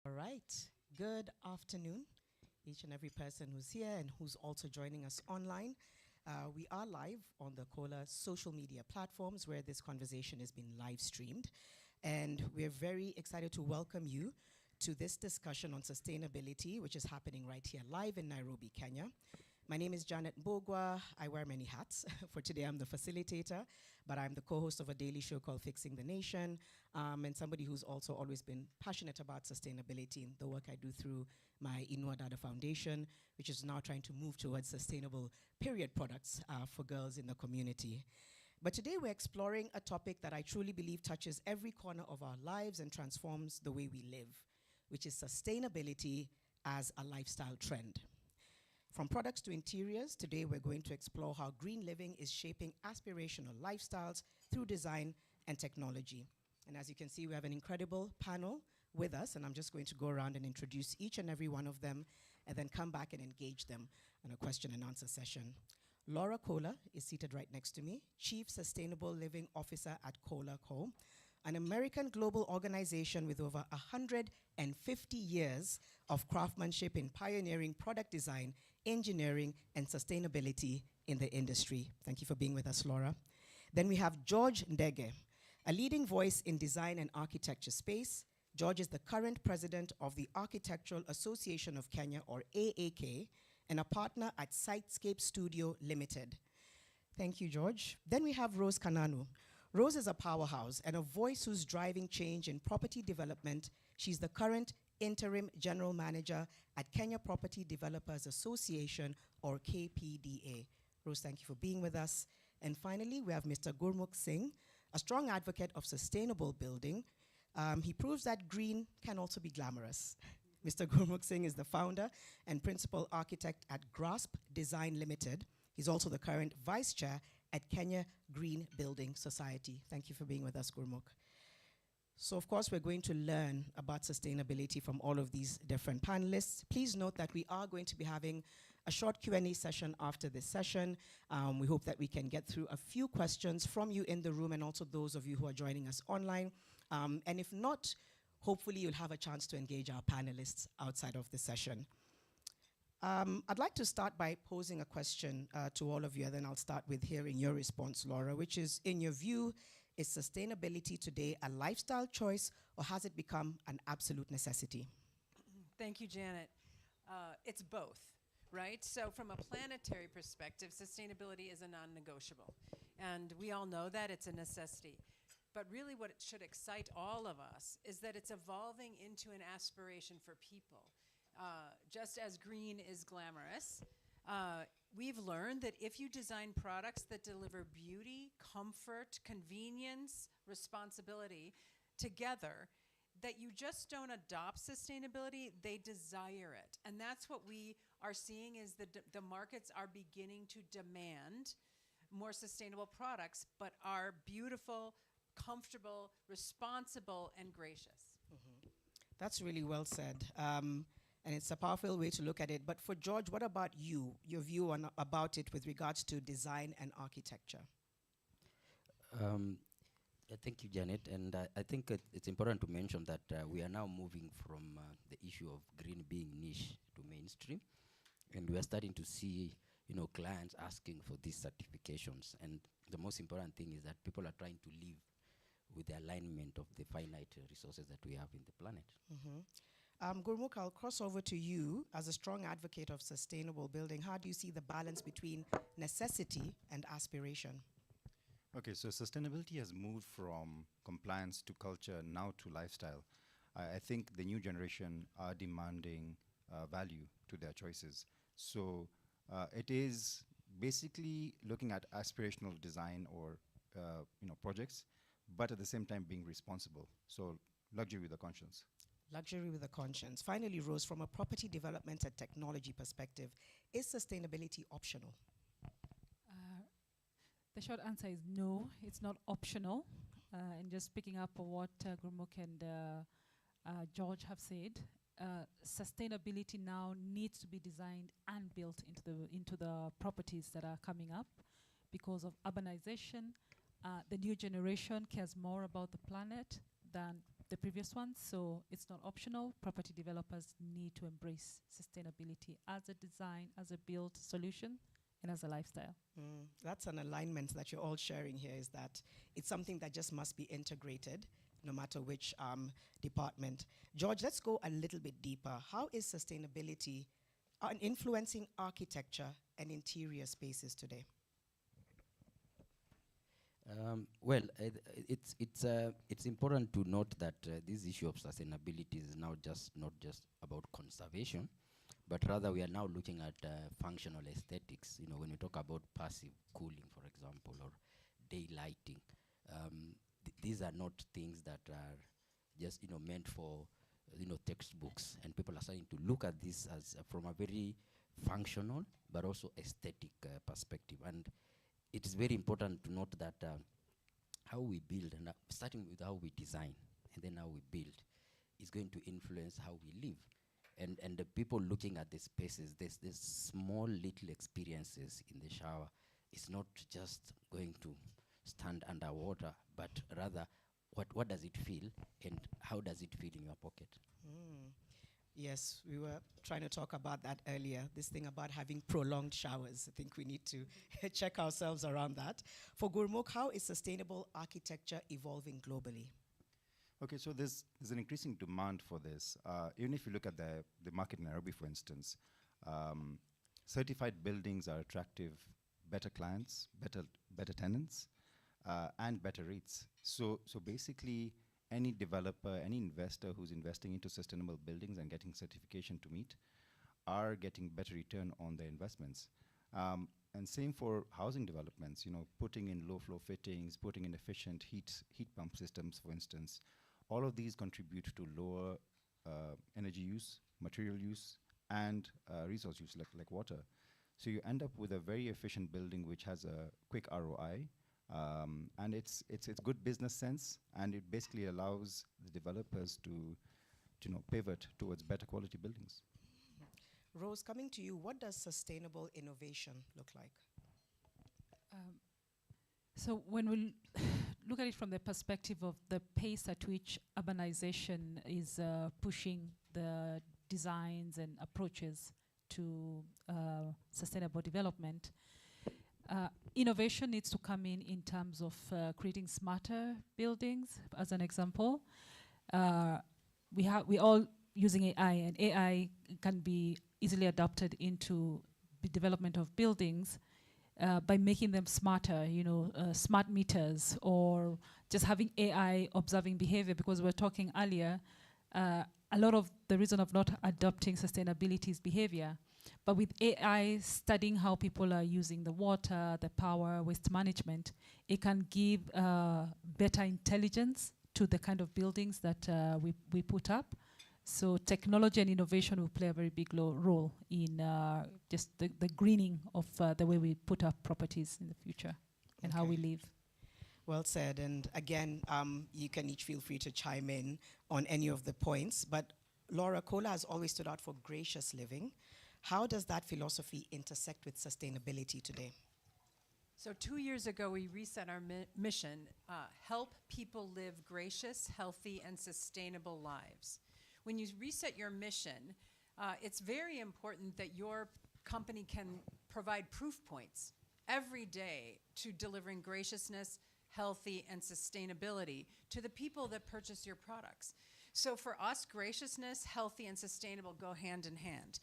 All right. Good afternoon, each and every person who's here and who's also joining us online. We are live on the Cola social media platforms where this conversation is being live streamed. And we're very excited to welcome you to this discussion on sustainability, which is happening right here live in Nairobi, Kenya. My name is Janet Mbogwa. I wear many hats. For today, I'm the facilitator, but I'm the co-host of a daily show called Fixing the Nation, and somebody who's also always been passionate about sustainability in the work I do through my Inua Dada Foundation, which is now trying to move towards sustainable period products for girls in the community. But today we're exploring a topic that I truly believe touches every corner of our lives and transforms the way we live, which is sustainability as a lifestyle trend. From products to interiors, today we're going to explore how green living is shaping aspirational lifestyles through design and technology. And as you can see, we have an incredible panel with us, and I'm just going to go around and introduce each and every one of them, and then come back and engage them in a question and answer session. Laura Kohler is seated right next to me, Chief Sustainable Living Officer at Kohler Co., an American global organization with over 150 years of craftsmanship in pioneering product design, engineering, and sustainability in the industry. Thank you for being with us, Laura. Then we have George Ndege, a leading voice in design and architecture space. George is the current president of the Architectural Association of Kenya, or AAK, and a partner at Sitescape Studio Limited. Thank you, George. Then we have Rose Kananu. Rose is a powerhouse and a voice who's driving change in property development. She's the current interim general manager at Kenya Property Developers Association, or KPDA. Rose, thank you for being with us. And finally, we have Mr. Gurmukh Singh, a strong advocate of sustainable building. He proves that green can also be glamorous. Mr. Gurmukh Singh is the founder and principal architect at Grasp Design Limited. He's also the current vice chair at Kenya Green Building Society. Thank you for being with us, Gurmukh. So of course, we're going to learn about sustainability from all of these different panelists. Please note that we are going to be having a short Q&A session after this session. We hope that we can get through a few questions from you in the room and also those of you who are joining us online. And if not, hopefully you'll have a chance to engage our panelists outside of the session. I'd like to start by posing a question to all of you, and then I'll start with hearing your response, Laura, which is, in your view, is sustainability today a lifestyle choice, or has it become an absolute necessity? Thank you, Janet. It's both, right? So from a planetary perspective, sustainability is a non-negotiable. And we all know that it's a necessity. But really what it should excite all of us is that it's evolving into an aspiration for people. Just as green is glamorous, we've learned that if you design products that deliver beauty, comfort, convenience, responsibility together, that you just don't adopt sustainability, they desire it. And that's what we are seeing, is that the markets are beginning to demand more sustainable products, but are beautiful, comfortable, responsible, and gracious. Mm-hmm. That's really well said. And it's a powerful way to look at it. But for George, what about you, your view about it with regards to design and architecture? Thank you, Janet. And I think it's important to mention that we are now moving from the issue of green being niche to mainstream. And we are starting to see, clients asking for these certifications. And the most important thing is that people are trying to live with the alignment of the finite resources that we have in the planet. Mm-hmm. Gurmukh, I'll cross over to you. As a strong advocate of sustainable building, how do you see the balance between necessity and aspiration? Okay, so sustainability has moved from compliance to culture, now to lifestyle. I think the new generation are demanding value to their choices. So it is basically looking at aspirational design or projects, but at the same time being responsible. So luxury with a conscience. Luxury with a conscience. Finally, Rose, from a property development and technology perspective, is sustainability optional? The short answer is no, it's not optional. And just picking up on what Gurmukh and George have said, sustainability now needs to be designed and built into the properties that are coming up because of urbanization. The new generation cares more about the planet than the previous ones. So it's not optional. Property developers need to embrace sustainability as a design, as a build solution, and as a lifestyle. That's an alignment that you're all sharing here, is that it's something that just must be integrated no matter which department. George, let's go a little bit deeper. How is sustainability influencing architecture and interior spaces today? Well, it's important to note that this issue of sustainability is now not just about conservation, but rather we are now looking at functional aesthetics. You know, when we talk about passive cooling, for example, or daylighting, these are not things that are just meant for textbooks, and people are starting to look at this as from a very functional but also aesthetic perspective. And it is very important to note that how we build, and starting with how we design and then how we build, is going to influence how we live. And the people looking at the spaces, this small little experiences in the shower is not just going to stand underwater, but rather what does it feel and how does it feel in your pocket? Yes, we were trying to talk about that earlier, this thing about having prolonged showers. I think we need to check ourselves around that. For Gurmukh, how is sustainable architecture evolving globally? Okay, so there's an increasing demand for this. Even if you look at the market in Nairobi, for instance, certified buildings are attractive, better clients, better tenants, and better rates. So basically, any developer, any investor who's investing into sustainable buildings and getting certification to meet are getting better return on their investments. And same for housing developments, putting in low flow fittings, putting in efficient heat pump systems, for instance. All of these contribute to lower energy use, material use, and resource use, like water. So you end up with a very efficient building which has a quick ROI, and it's good business sense, and it basically allows the developers to pivot towards better quality buildings. Rose, coming to you, what does sustainable innovation look like? So when we look at it from the perspective of the pace at which urbanization is pushing the designs and approaches to sustainable development, innovation needs to come in terms of creating smarter buildings. As an example, we all using AI, and AI can be easily adopted into the development of buildings by making them smarter, smart meters, or just having AI observing behavior. Because we were talking earlier, a lot of the reason of not adopting sustainability is behavior. But with AI studying how people are using the water, the power, waste management, it can give better intelligence to the kind of buildings that we put up. So technology and innovation will play a very big role in just the greening of the way we put up properties in the future and how we live. Well said. And again, you can each feel free to chime in on any of the points. But Laura, Cola has always stood out for gracious living. How does that philosophy intersect with sustainability today? So 2 years ago, we reset our mission, help people live gracious, healthy, and sustainable lives. When you reset your mission, it's very important that your company can provide proof points every day to delivering graciousness, healthy, and sustainability to the people that purchase your products. So for us, graciousness, healthy, and sustainable go hand in hand.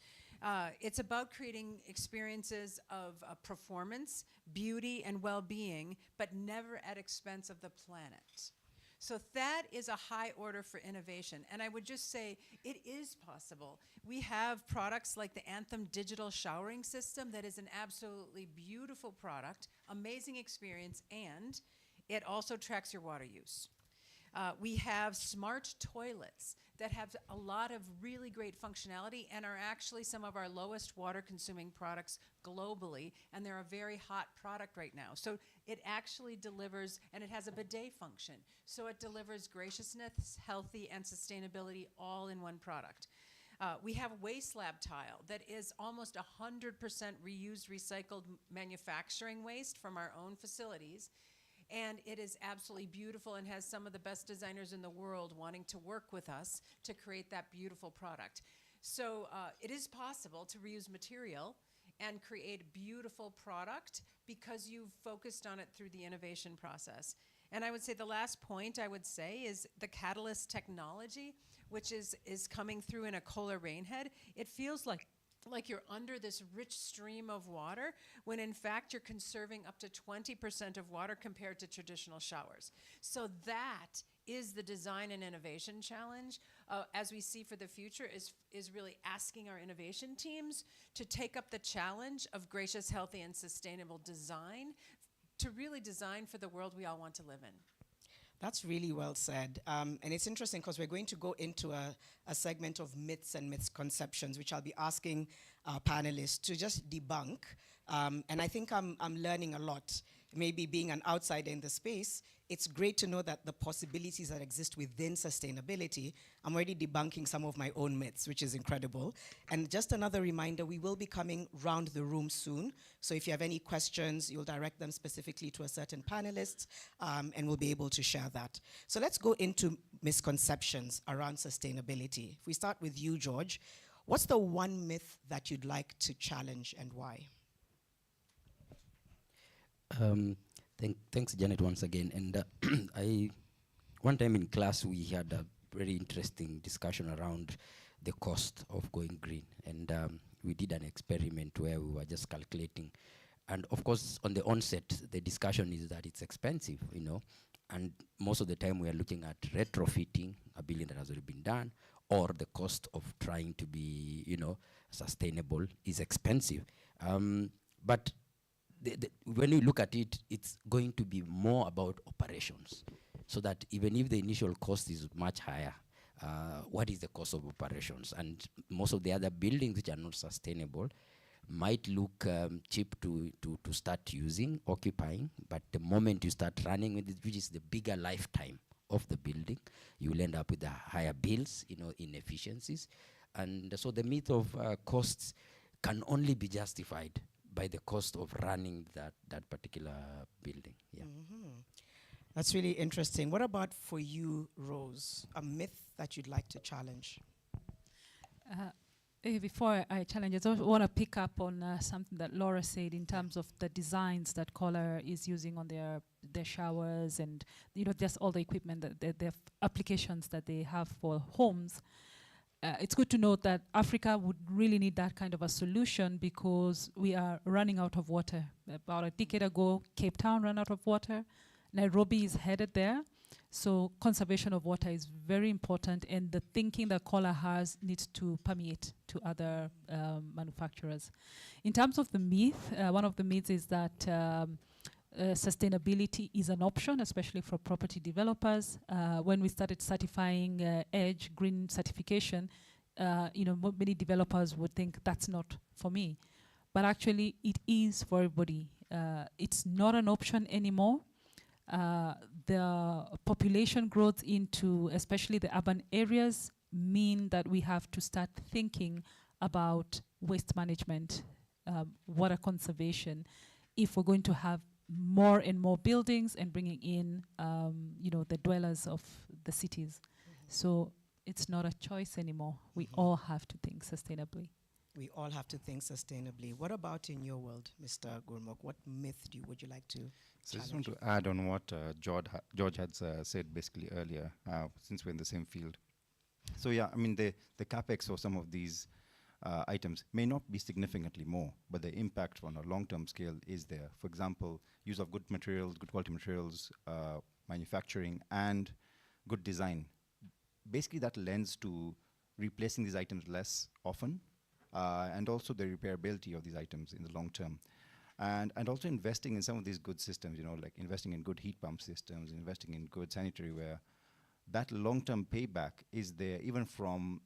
It's about creating experiences of performance, beauty, and well-being, but never at expense of the planet. So that is a high order for innovation. And I would just say it is possible. We have products like the Anthem digital showering system that is an absolutely beautiful product, amazing experience, and it also tracks your water use. We have smart toilets that have a lot of really great functionality and are actually some of our lowest water consuming products globally, and they're a very hot product right now. So it actually delivers, and it has a bidet function. So it delivers graciousness, healthy, and sustainability all in one product. We have waste lab tile that is almost 100% reused, recycled manufacturing waste from our own facilities. And it is absolutely beautiful and has some of the best designers in the world wanting to work with us to create that beautiful product. So it is possible to reuse material and create a beautiful product because you've focused on it through the innovation process. And I would say the last point I would say is the catalyst technology, which is coming through in a Kohler rainhead. It feels like you're under this rich stream of water, when in fact you're conserving up to 20% of water compared to traditional showers. So that is the design and innovation challenge, as we see for the future, is really asking our innovation teams to take up the challenge of gracious, healthy, and sustainable design to really design for the world we all want to live in. That's really well said. And it's interesting because we're going to go into a segment of myths and misconceptions, which I'll be asking our panelists to just debunk. And I think I'm learning a lot. Maybe being an outsider in the space, it's great to know that the possibilities that exist within sustainability, I'm already debunking some of my own myths, which is incredible. And just another reminder, we will be coming round the room soon. So if you have any questions, you'll direct them specifically to a certain panelist, and we'll be able to share that. So let's go into misconceptions around sustainability. If we start with you, George, what's the one myth that you'd like to challenge and why? Thanks, Janet, once again. And one time in class, we had a very interesting discussion around the cost of going green. And we did an experiment where we were just calculating. And of course, on the onset, the discussion is that it's expensive, and most of the time we are looking at retrofitting a building that has already been done, or the cost of trying to be, sustainable is expensive. But when you look at it, it's going to be more about operations. So that even if the initial cost is much higher, what is the cost of operations? And most of the other buildings which are not sustainable might look cheap to start using, occupying, but the moment you start running with it, which is the bigger lifetime of the building, you will end up with the higher bills, inefficiencies. And so the myth of costs can only be justified by the cost of running that particular building. Yeah. Mm-hmm. That's really interesting. What about for you, Rose? A myth that you'd like to challenge? Before I challenge, I just want to pick up on something that Laura said in terms of the designs that Kohler is using on their showers and just all the equipment that the applications that they have for homes. It's good to note that Africa would really need that kind of a solution because we are running out of water. About a decade ago, Cape Town ran out of water. Nairobi is headed there. So conservation of water is very important, and the thinking that Kohler has needs to permeate to other manufacturers. In terms of the myth, one of the myths is that sustainability is an option, especially for property developers. When we started certifying EDGE green certification, many developers would think that's not for me. But actually, it is for everybody. It's not an option anymore. The population growth into especially the urban areas mean that we have to start thinking about waste management, water conservation, if we're going to have more and more buildings and bringing in, the dwellers of the cities. Mm-hmm. So it's not a choice anymore. We all have to think sustainably. We all have to think sustainably. What about in your world, Mr. Gurmukh? What myth would you like to So I just challenge? want to add on what George had said basically earlier, since we're in the same field. So yeah, I mean, the capex for some of these items may not be significantly more, but the impact on a long-term scale is there. For example, use of good materials, good quality materials, manufacturing, and good design. Basically, that lends to replacing these items less often, and also the repairability of these items in the long term. And also investing in some of these good systems, like investing in good heat pump systems, investing in good sanitary ware. That long-term payback is there even from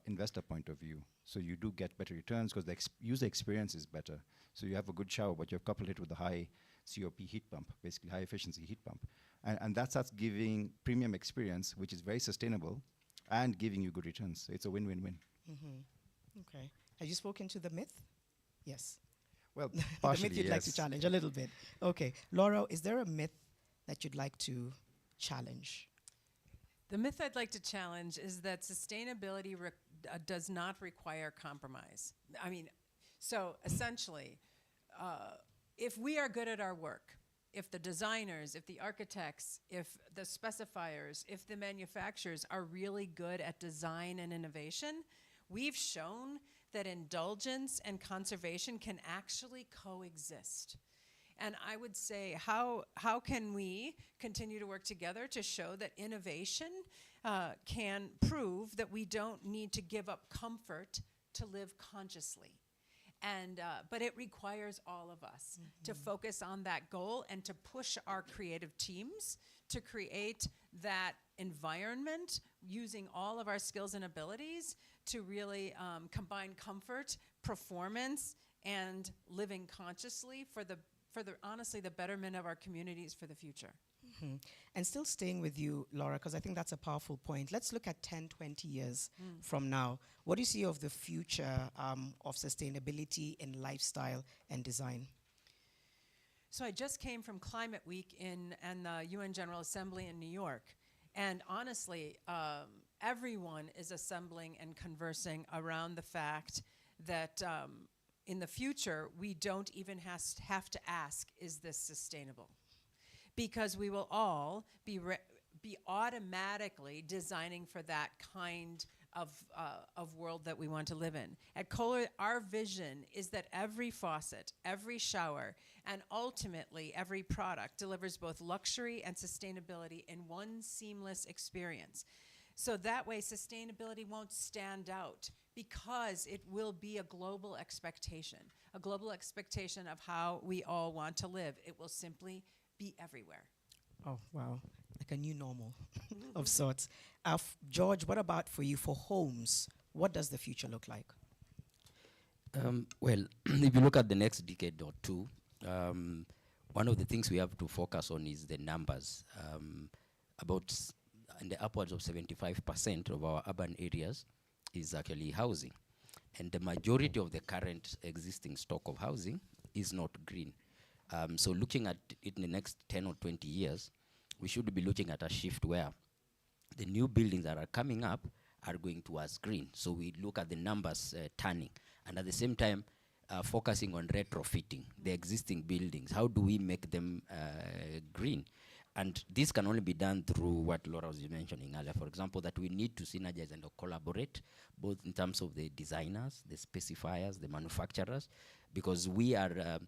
investor point of view. So you do get better returns because the user experience is better. So you have a good shower, but you've coupled it with a high COP heat pump, basically high efficiency heat pump. And that starts giving premium experience, which is very sustainable, and giving you good returns. So it's a win-win-win. Mm-hmm. Okay. Have you spoken to the myth? Yes. Well, The partially, myth you'd like to yes. challenge a little bit. Okay. Laura, is there a myth that you'd like to challenge? The myth I'd like to challenge is that sustainability does not require compromise. I mean, so essentially, if we are good at our work, if the designers, if the architects, if the specifiers, if the manufacturers are really good at design and innovation, we've shown that indulgence and conservation can actually coexist. And I would say, how can we continue to work together to show that innovation can prove that we don't need to give up comfort to live consciously? And but it requires all of us to focus on that goal and to push our creative teams to create that environment using all of our skills and abilities to really combine comfort, performance, and living consciously for the honestly the betterment of our communities for the future. And still staying with you, Laura, because I think that's a powerful point. Let's look at 10, 20 years from now. What do you see of the future of sustainability in lifestyle and design? So I just came from Climate Week in the UN General Assembly in New York. And honestly, everyone is assembling and conversing around the fact that in the future, we don't even have to ask, is this sustainable? Because we will all be automatically designing for that kind of world that we want to live in. At Kohler, our vision is that every faucet, every shower, and ultimately every product delivers both luxury and sustainability in one seamless experience. So that way, sustainability won't stand out because it will be a global expectation of how we all want to live. It will simply be everywhere. Oh, wow. Like a new normal of sorts. George, what about for you, for homes? What does the future look like? Well, if you look at the next decade or two, one of the things we have to focus on is the numbers. In the upwards of 75% of our urban areas is actually housing. And the majority of the current existing stock of housing is not green. So looking at it in the next 10 or 20 years, we should be looking at a shift where the new buildings that are coming up are going towards green. So we look at the numbers turning, and at the same time focusing on retrofitting the existing buildings. How do we make them green? And this can only be done through what Laura was mentioning earlier. For example, that we need to synergize and collaborate, both in terms of the designers, the specifiers, the manufacturers, because we are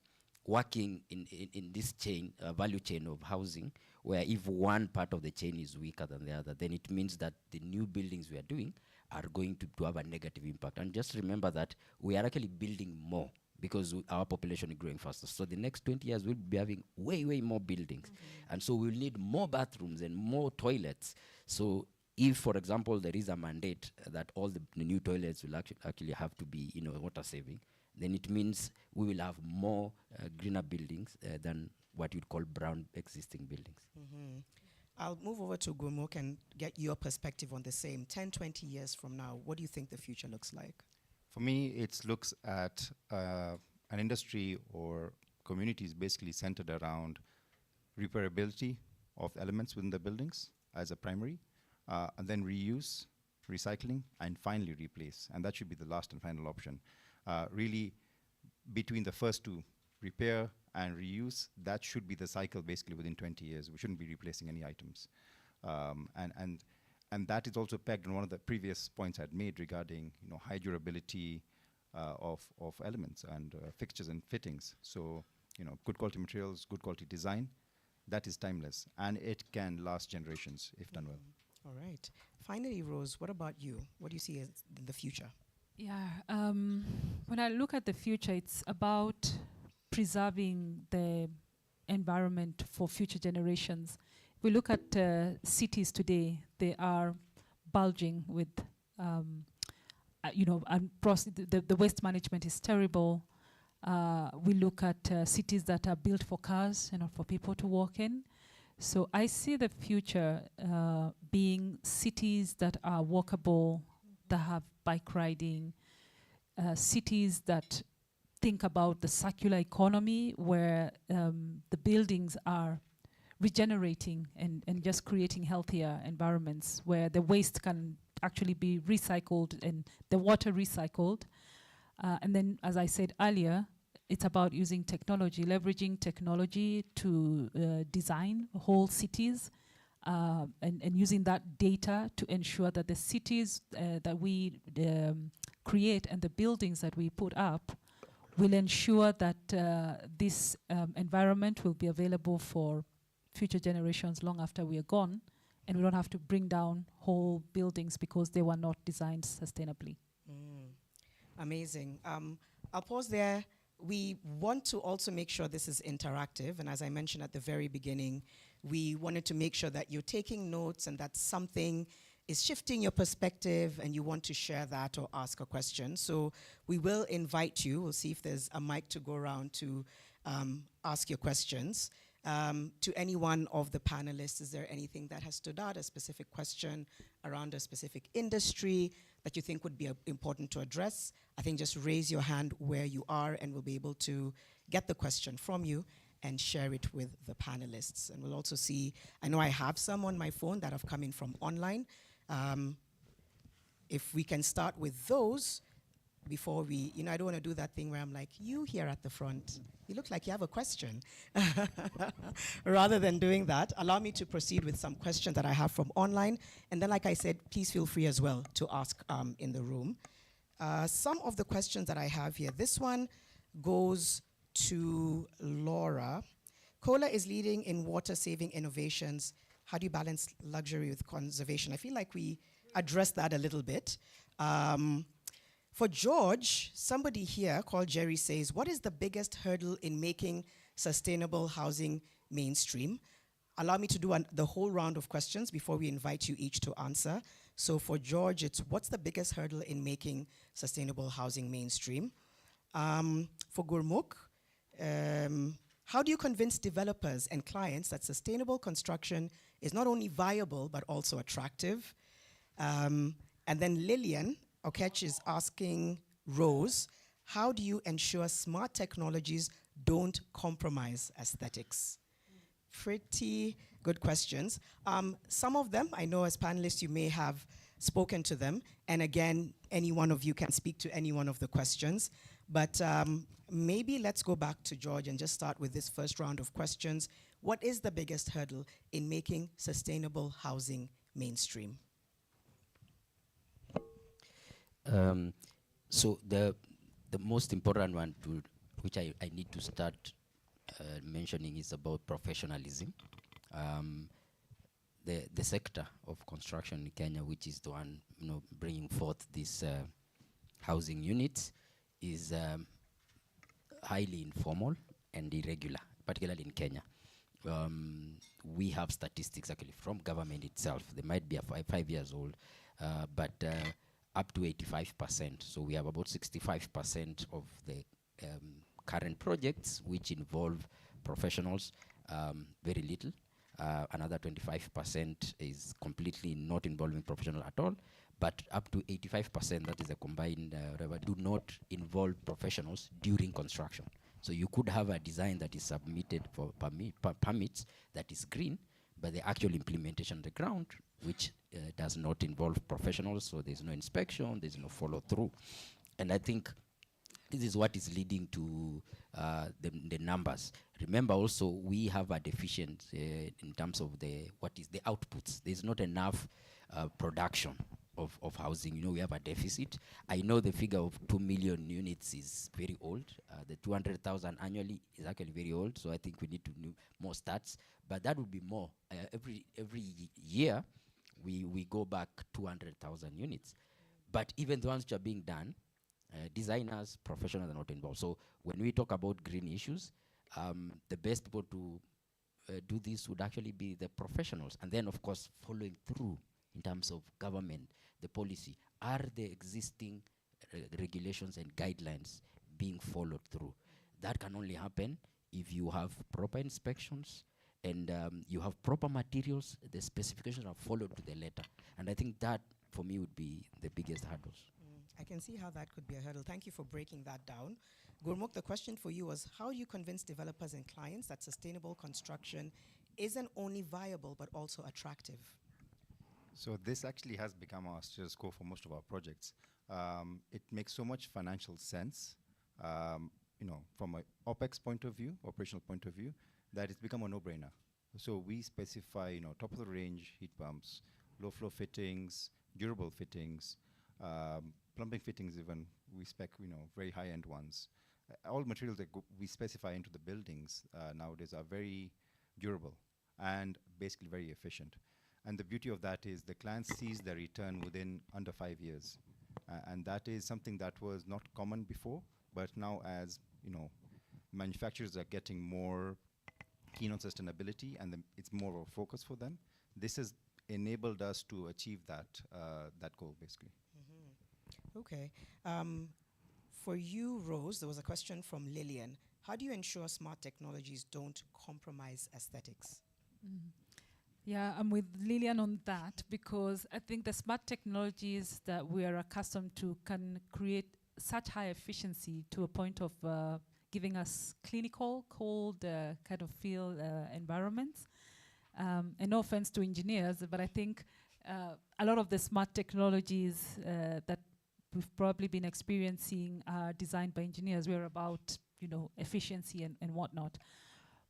working in this chain, value chain of housing, where if one part of the chain is weaker than the other, then it means that the new buildings we are doing are going to have a negative impact. And just remember that we are actually building more because our population is growing faster. So the next 20 years, we'll be having way, way more buildings. And so we'll need more bathrooms and more toilets. So if, for example, there is a mandate that all the new toilets will actually have to be, water saving, then it means we will have more greener buildings than what you'd call brown existing buildings. I'll move over to Gurmukh and get your perspective on the same. 10, 20 years from now, what do you think the future looks like? For me, it looks at an industry or communities basically centered around repairability of elements within the buildings as a primary, and then reuse, recycling, and finally replace. And that should be the last and final option. Really, between the first two, repair and reuse, that should be the cycle basically within 20 years. We shouldn't be replacing any items. And that is also pegged on one of the previous points I'd made regarding high durability of elements and fixtures and fittings. So good quality materials, good quality design, that is timeless, and it can last generations if done well. All right. Finally, Rose, what about you? What do you see as the future? Yeah, when I look at the future, it's about preserving the environment for future generations. We look at cities today, they are bulging with, and the waste management is terrible. We look at cities that are built for cars, for people to walk in. So I see the future being cities that are walkable, that have bike riding, cities that think about the circular economy where the buildings are regenerating and just creating healthier environments where the waste can actually be recycled and the water recycled. And then, as I said earlier, it's about using technology, leveraging technology to design whole cities, and using that data to ensure that the cities that we create and the buildings that we put up will ensure that this environment will be available for future generations long after we are gone, and we don't have to bring down whole buildings because they were not designed sustainably. Amazing. I'll pause there. We want to also make sure this is interactive, and as I mentioned at the very beginning, we wanted to make sure that you're taking notes and that something is shifting your perspective and you want to share that or ask a question. So we will invite you. We'll see if there's a mic to go around to ask your questions. To any one of the panelists, is there anything that has stood out, a specific question around a specific industry that you think would be important to address? I think just raise your hand where you are and we'll be able to get the question from you and share it with the panelists. And we'll also see, I know I have some on my phone that have come in from online. If we can start with those before we, I don't want to do that thing where I'm like, you here at the front, you look like you have a question. Rather than doing that, allow me to proceed with some questions that I have from online. And then, like I said, please feel free as well to ask in the room. Some of the questions that I have here, this one goes to Laura. Cola is leading in water-saving innovations. How do you balance luxury with conservation? I feel like we addressed that a little bit. For George, somebody here called Jerry says, what is the biggest hurdle in making sustainable housing mainstream? Allow me to do the whole round of questions before we invite you each to answer. So for George, it's what's the biggest hurdle in making sustainable housing mainstream? For Gurmukh, how do you convince developers and clients that sustainable construction is not only viable but also attractive? And then Lillian Okech is asking Rose, how do you ensure smart technologies don't compromise aesthetics? Pretty good questions. Some of them, I know as panelists you may have spoken to them, and again, any one of you can speak to any one of the questions, but maybe let's go back to George and just start with this first round of questions. What is the biggest hurdle in making sustainable housing mainstream? So the most important one which I need to start mentioning is about professionalism. The sector of construction in Kenya, which is the one bringing forth these housing units, is highly informal and irregular, particularly in Kenya. We have statistics actually from government itself. They might be 5 years old, but up to 85%. So we have about 65% of the current projects which involve professionals, very little. Another 25% is completely not involving professional at all. But up to 85%, that is a combined do not involve professionals during construction. So you could have a design that is submitted for permits that is green, but the actual implementation on the ground, which does not involve professionals, so there's no inspection, there's no follow-through. And I think this is what is leading to the numbers. Remember also, we have a deficiency in terms of what is the outputs. There's not enough production of housing. We have a deficit. I know the figure of 2 million units is very old. The 200,000 annually is actually very old, so I think we need to do more stats. But that would be more. Every year, we go back 200,000 units. But even the ones which are being done, designers, professionals are not involved. So when we talk about green issues, the best people to do this would actually be the professionals. And then, of course, following through in terms of government, the policy. Are the existing regulations and guidelines being followed through? That can only happen if you have proper inspections and you have proper materials, the specifications are followed to the letter. And I think that, for me, would be the biggest hurdles. I can see how that could be a hurdle. Thank you for breaking that down. Gurmukh, the question for you was, how do you convince developers and clients that sustainable construction isn't only viable but also attractive? So this actually has become our status quo for most of our projects. It makes so much financial sense, from an OpEx point of view, operational point of view, that it's become a no-brainer. So we specify, top-of-the-range heat pumps, low-flow fittings, durable fittings, plumbing fittings even, we spec, very high-end ones. All materials that we specify into the buildings nowadays are very durable and basically very efficient. And the beauty of that is the client sees the return within under 5 years. And that is something that was not common before, but now as, manufacturers are getting more keen on sustainability and it's more of a focus for them, this has enabled us to achieve that goal, basically. Okay. For you, Rose, there was a question from Lillian. How do you ensure smart technologies don't compromise aesthetics? Yeah, I'm with Lillian on that because I think the smart technologies that we are accustomed to can create such high efficiency to a point of giving us clinical, cold kind of feel environments. And no offense to engineers, but I think a lot of the smart technologies that we've probably been experiencing are designed by engineers. We're about, efficiency and whatnot.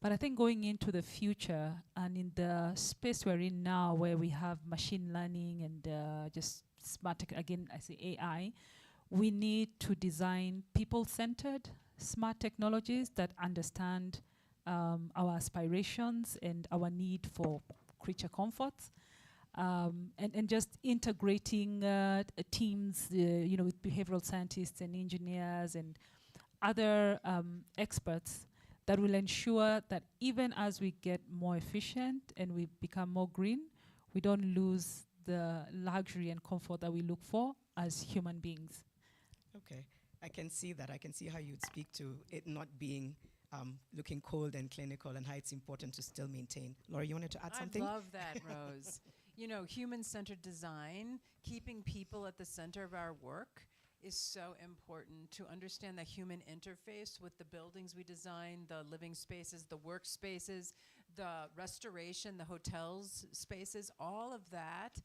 But I think going into the future and in the space we're in now where we have machine learning and just smart, again, I say AI, we need to design people-centered smart technologies that understand our aspirations and our need for creature comforts. And just integrating teams, with behavioral scientists and engineers and other experts that will ensure that even as we get more efficient and we become more green, we don't lose the luxury and comfort that we look for as human beings. Okay, I can see that. I can see how you'd speak to it not being looking cold and clinical and how it's important to still maintain. Laura, you wanted to add something? I love that, Rose. Human-centered design, keeping people at the center of our work is so important to understand the human interface with the buildings we design, the living spaces, the workspaces, the restoration, the hotels spaces, all of that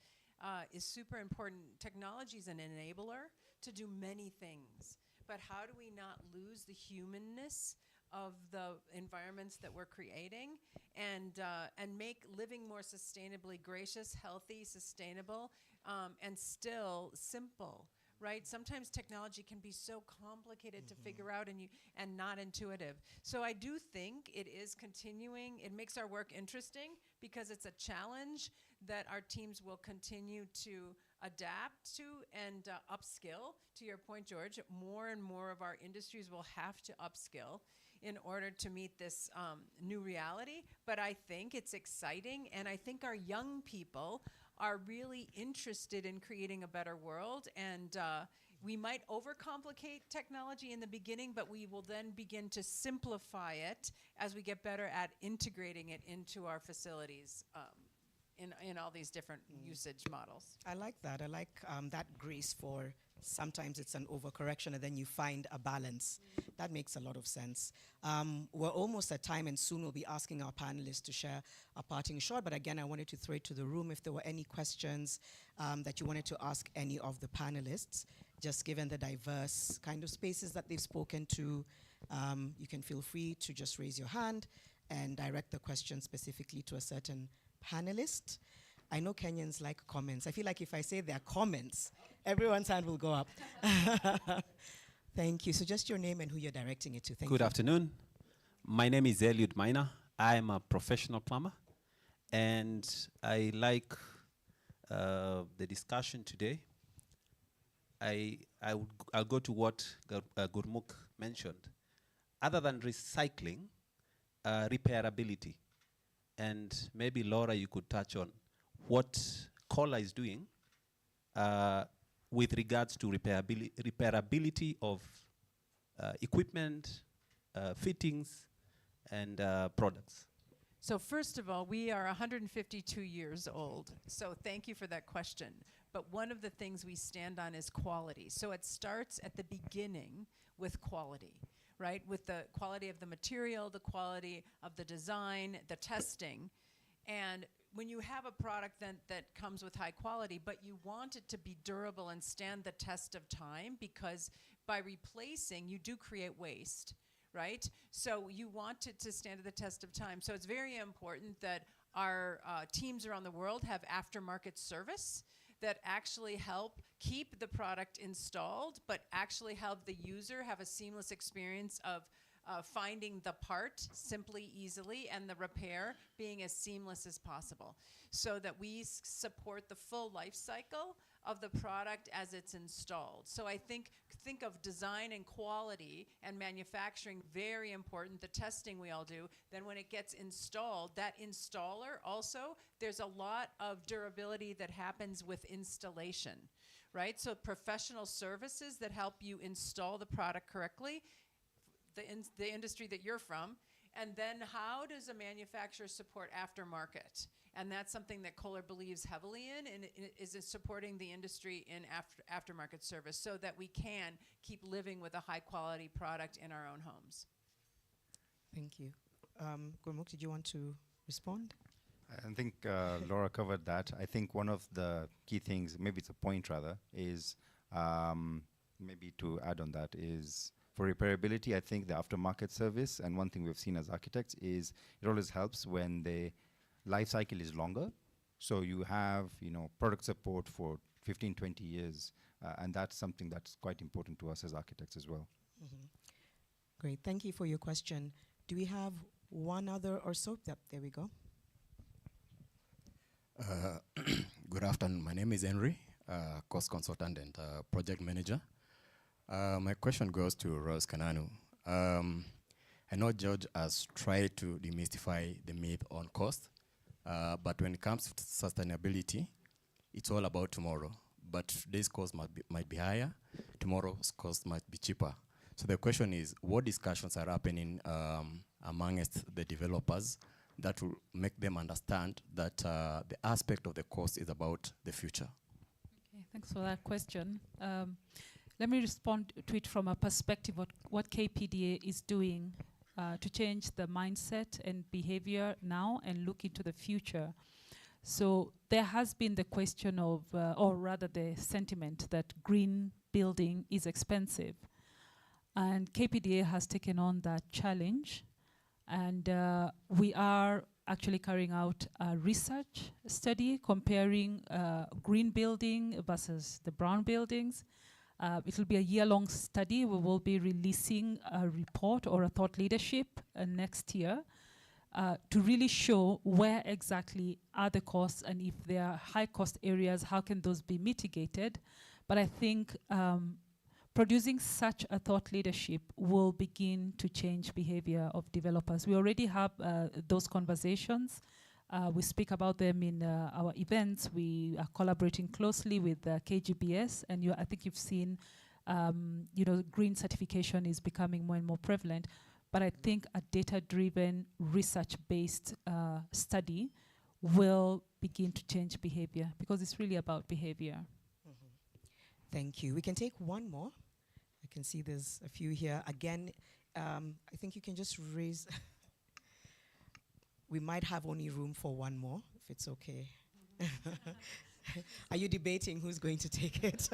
is super important. Technology is an enabler to do many things, but how do we not lose the humanness of the environments that we're creating and make living more sustainably gracious, healthy, sustainable, and still simple? Right? Sometimes technology can be so complicated to figure out and not intuitive. So I do think it is continuing. It makes our work interesting because it's a challenge that our teams will continue to adapt to and upskill. To your point, George, more and more of our industries will have to upskill in order to meet this new reality. But I think it's exciting, and I think our young people are really interested in creating a better world, and we might overcomplicate technology in the beginning, but we will then begin to simplify it as we get better at integrating it into our facilities in all these different usage models. I like that. I like that grace for sometimes it's an overcorrection and then you find a balance. That makes a lot of sense. We're almost at time and soon we'll be asking our panelists to share a parting shot. But again, I wanted to throw it to the room if there were any questions that you wanted to ask any of the panelists. Just given the diverse kind of spaces that they've spoken to, you can feel free to just raise your hand and direct the question specifically to a certain panelist. I know Kenyans like comments. I feel like if I say there are comments, everyone's hand will go up. Thank you. So just your name and who you're directing it to. Thank you. Good afternoon. My name is Eliud Maina. I'm a professional plumber. And I like the discussion today. I'll go to what Gurmukh mentioned. Other than recycling, repairability. And maybe, Laura, you could touch on what Kohler is doing with regards to repairability of equipment, fittings, and products. So first of all, we are 152 years old, so thank you for that question. But one of the things we stand on is quality. So it starts at the beginning with quality, right? With the quality of the material, the quality of the design, the testing. And when you have a product then that comes with high quality, but you want it to be durable and stand the test of time, because by replacing, you do create waste, right? So you want it to stand the test of time. So it's very important that our teams around the world have aftermarket service that actually help keep the product installed, but actually help the user have a seamless experience of finding the part simply, easily, and the repair being as seamless as possible, so that we support the full life cycle of the product as it's installed. So I think of design and quality and manufacturing very important, the testing we all do. Then when it gets installed, that installer also, there's a lot of durability that happens with installation, right? So professional services that help you install the product correctly, the industry that you're from, and then how does a manufacturer support aftermarket? And that's something that Kohler believes heavily in, and is supporting the industry in aftermarket service, so that we can keep living with a high quality product in our own homes. Thank you. Gurmukh, did you want to respond? I think Laura covered that. I think one of the key things, maybe it's a point rather, is maybe to add on that is, for repairability, I think the aftermarket service, and one thing we've seen as architects is it always helps when the life cycle is longer. So you have, product support for 15, 20 years, and that's something that's quite important to us as architects as well. Mm-hmm. Great, thank you for your question. Do we have one other or so? Yep, there we go. Good afternoon, my name is Henry, cost consultant and project manager. My question goes to Rose Kananu. I know George has tried to demystify the myth on cost, but when it comes to sustainability, it's all about tomorrow. But today's cost might be higher, tomorrow's cost might be cheaper. So the question is, what discussions are happening amongst the developers that will make them understand that the aspect of the cost is about the future? Okay, thanks for that question. Let me respond to it from a perspective of what KPDA is doing to change the mindset and behavior now and look into the future. So there has been the question of, or rather the sentiment that green building is expensive. And KPDA has taken on that challenge. And we are actually carrying out a research study comparing green building versus the brown buildings. It will be a year-long study. We will be releasing a report or a thought leadership next year to really show where exactly are the costs, and if there are high-cost areas, how can those be mitigated. But I think producing such a thought leadership will begin to change behavior of developers. We already have those conversations. We speak about them in our events. We are collaborating closely with KGBS, and I think you've seen, green certification is becoming more and more prevalent. But I think a data-driven, research-based study will begin to change behavior, because it's really about behavior. Mm-hmm. Thank you. We can take one more. I can see there's a few here. Again, I think you can just raise. We might have only room for one more, if it's okay. Are you debating who's going to take it?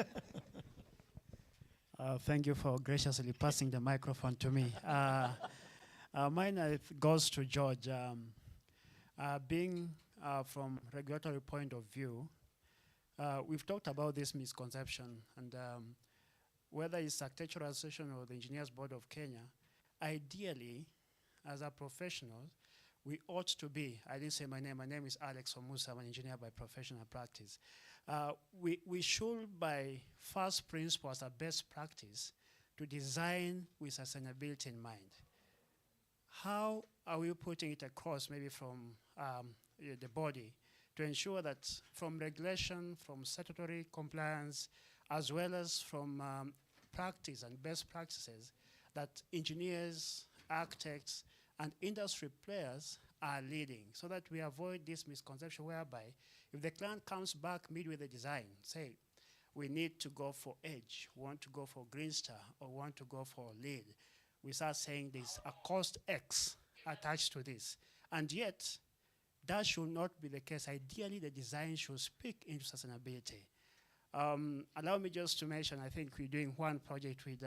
Thank you for graciously passing the microphone to me. Mine goes to George. Being from regulatory point of view, we've talked about this misconception, and whether it's Architectural Association or the Engineers Board of Kenya, ideally, as a professional, we ought to be, I didn't say my name is Alex Omusa, I'm an engineer by professional practice. We should, by first principle as a best practice, to design with sustainability in mind. How are we putting it across, maybe from the body, to ensure that from regulation, from statutory compliance, as well as from practice and best practices, that engineers, architects, and industry players are leading, so that we avoid this misconception whereby if the client comes back midway the design, say, we need to go for Edge, want to go for Green Star, or want to go for LEED, we start saying there's a cost X attached to this. And yet, that should not be the case. Ideally, the design should speak into sustainability. Allow me just to mention, I think we're doing one project with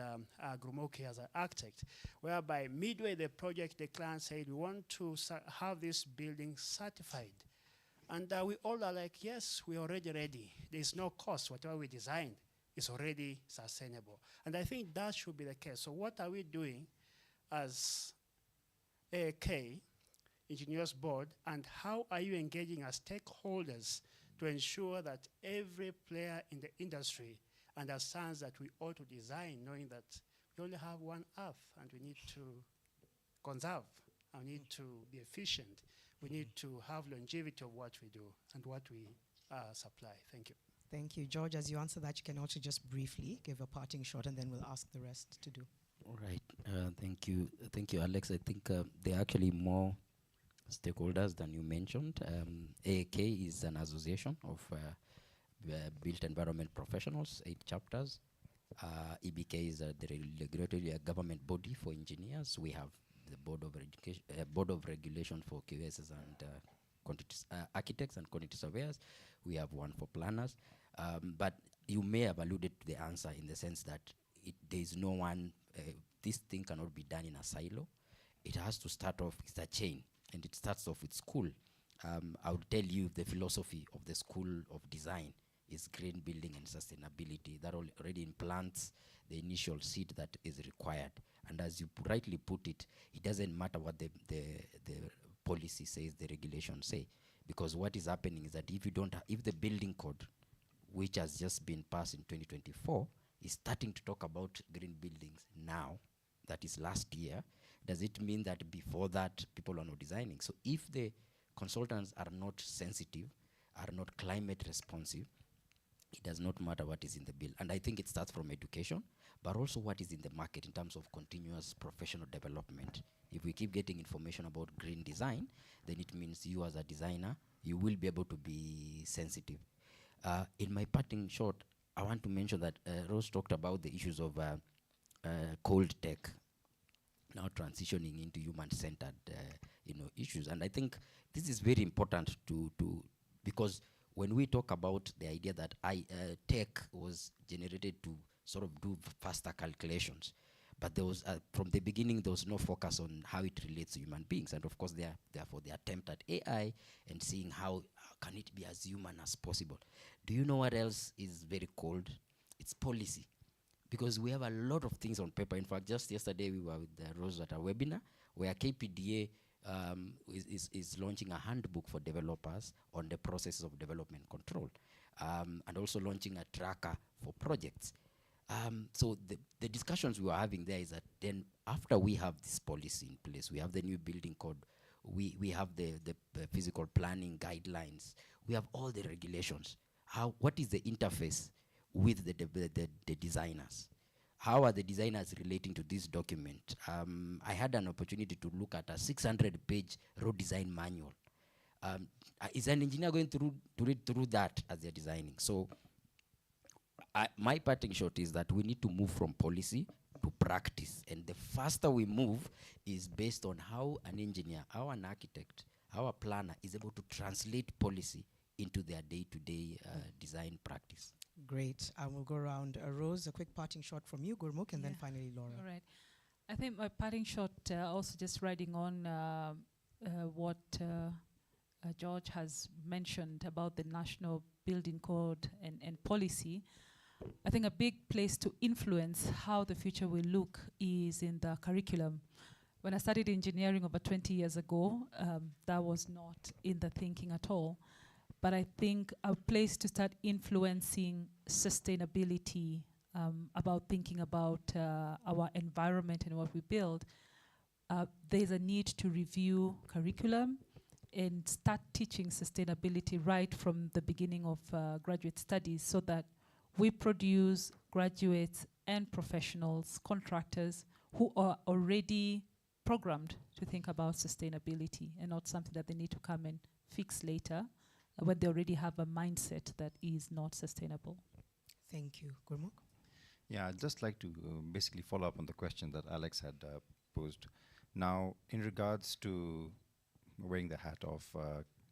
Grumoki as an architect, whereby midway the project, the client said, we want to have this building certified. And we all are like, yes, we're already ready. There's no cost. Whatever we designed is already sustainable. And I think that should be the case. So what are we doing as AAK, Engineers Board, and how are you engaging as stakeholders to ensure that every player in the industry understands that we ought to design knowing that we only have one Earth and we need to conserve, and we need to be efficient, we need to have longevity of what we do and what we supply. Thank you. Thank you. George, as you answer that, you can also just briefly give a parting shot and then we'll ask the rest to do. All right. Thank you. Thank you, Alex. I think there are actually more stakeholders than you mentioned. AAK is an association of built environment professionals, 8 chapters. EBK is the regulatory government body for engineers. We have the Board of Regulation for QSs and architects and quantity surveyors. We have one for planners. But you may have alluded to the answer in the sense that there is no one, this thing cannot be done in a silo. It has to start off, it's a chain, and it starts off with school. I would tell you the philosophy of the School of Design is green building and sustainability. That already implants the initial seed that is required. And as you rightly put it, it doesn't matter what the policy says, the regulations say, because what is happening is that if the building code, which has just been passed in 2024, is starting to talk about green buildings now, that is last year, does it mean that before that people are not designing? So if the consultants are not sensitive, are not climate responsive, it does not matter what is in the bill. And I think it starts from education, but also what is in the market in terms of continuous professional development. If we keep getting information about green design, then it means you as a designer, you will be able to be sensitive. In my parting shot, I want to mention that Rose talked about the issues of cold tech now transitioning into human-centered issues. And I think this is very important because when we talk about the idea that tech was generated to sort of do faster calculations, but there was, from the beginning, there was no focus on how it relates to human beings. And of course, therefore, the attempt at AI and seeing how can it be as human as possible. Do you know what else is very cold? It's policy. Because we have a lot of things on paper. In fact, just yesterday, we were with Rose at a webinar where KPDA is launching a handbook for developers on the processes of development control, and also launching a tracker for projects. So the discussions we were having there is that then after we have this policy in place, we have the new building code, we have the physical planning guidelines, we have all the regulations. What is the interface with the designers? How are the designers relating to this document? I had an opportunity to look at a 600-page road design manual. Is an engineer going to read through that as they're designing? So my parting shot is that we need to move from policy to practice. And the faster we move is based on how an engineer, how an architect, how a planner is able to translate policy into their day-to-day design practice. Great. I will go around. Rose, a quick parting shot from you, Gurmukh, and then finally Laura. All right. I think my parting shot, also just riding on what George has mentioned about the National Building Code and policy. I think a big place to influence how the future will look is in the curriculum. When I studied engineering over 20 years ago, that was not in the thinking at all. But I think a place to start influencing sustainability, about thinking about our environment and what we build, there's a need to review curriculum and start teaching sustainability right from the beginning of graduate studies so that we produce graduates and professionals, contractors, who are already programmed to think about sustainability and not something that they need to come and fix later when they already have a mindset that is not sustainable. Thank you. Gurmukh? Yeah, I'd just like to basically follow up on the question that Alex had posed. Now, in regards to wearing the hat of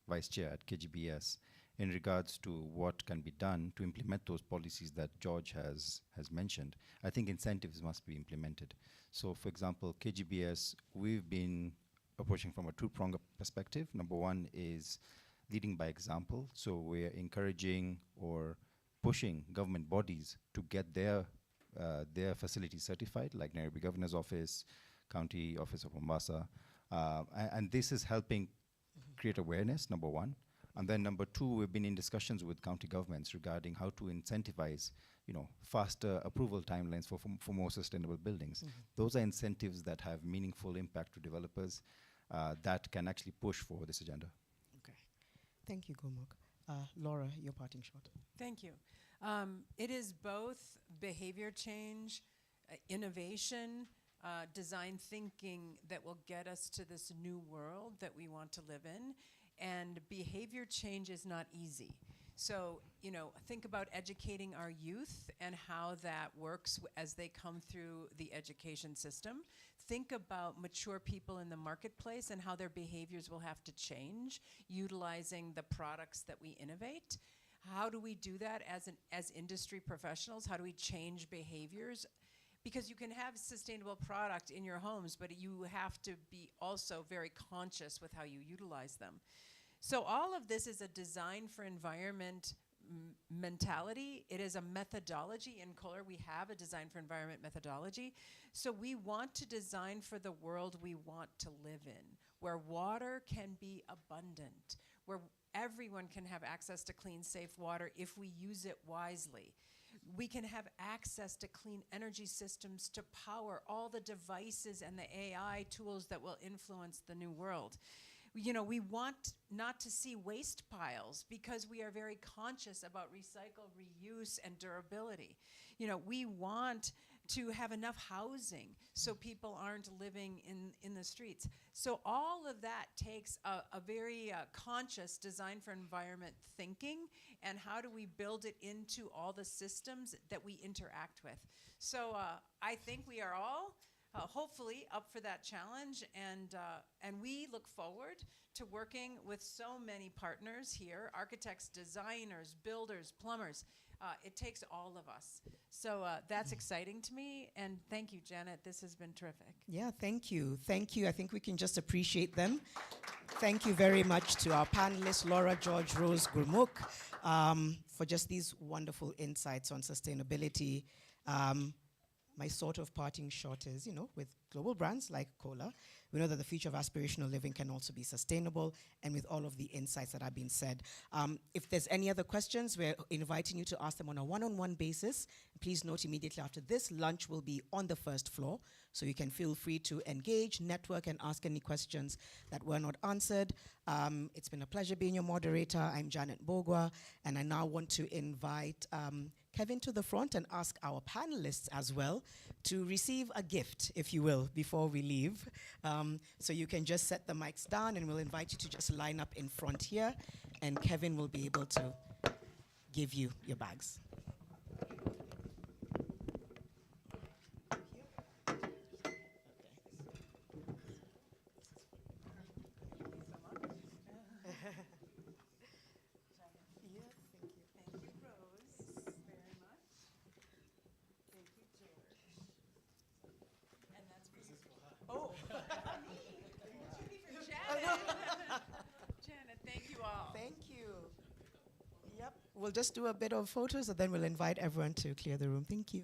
vice chair at KGBS, in regards to what can be done to implement those policies that George has mentioned. I think incentives must be implemented. So for example, KGBS, we've been approaching from a two-pronged perspective. Number one is leading by example. So we're encouraging or pushing government bodies to get their facilities certified, like Nairobi Governor's Office, County Office of Mombasa. And this is helping create awareness, number one. And then number two, we've been in discussions with county governments regarding how to incentivize, faster approval timelines for more sustainable buildings. Those are incentives that have meaningful impact to developers that can actually push for this agenda. Okay. Thank you, Gurmukh. Laura, your parting shot. Thank you. It is both behavior change, innovation, design thinking that will get us to this new world that we want to live in. And behavior change is not easy. So, think about educating our youth and how that works as they come through the education system. Think about mature people in the marketplace and how their behaviors will have to change, utilizing the products that we innovate. How do we do that as industry professionals? How do we change behaviors? Because you can have sustainable product in your homes, but you have to be also very conscious with how you utilize them. So all of this is a design for environment mentality. It is a methodology. In Kohler, we have a design for environment methodology. So we want to design for the world we want to live in, where water can be abundant, where everyone can have access to clean, safe water if we use it wisely. We can have access to clean energy systems to power all the devices and the AI tools that will influence the new world. We want not to see waste piles because we are very conscious about recycle, reuse, and durability. We want to have enough housing so people aren't living in the streets. So all of that takes a very conscious design for environment thinking, and how do we build it into all the systems that we interact with. So I think we are all hopefully up for that challenge, and we look forward to working with so many partners here, architects, designers, builders, plumbers. It takes all of us. So that's exciting to me, and thank you, Janet. This has been terrific. Yeah, thank you. Thank you. I think we can just appreciate them. Thank you very much to our panelists, Laura, George, Rose, Gurmukh, for just these wonderful insights on sustainability. My sort of parting shot is, with global brands like Kohler, we know that the future of aspirational living can also be sustainable, and with all of the insights that have been said. If there's any other questions, we're inviting you to ask them on a one-on-one basis. Please note immediately after this, lunch will be on the first floor, so you can feel free to engage, network, and ask any questions that were not answered. It's been a pleasure being your moderator. I'm Janet Bogwa, and I now want to invite Kevin to the front and ask our panelists as well to receive a gift, if you will, before we leave. So you can just set the mics down, and we'll invite you to just line up in front here, and Kevin will be able to give you your bags. Janet, thank you all. Thank you. Yep. We'll just do a bit of photos, and then we'll invite everyone to clear the room. Thank you.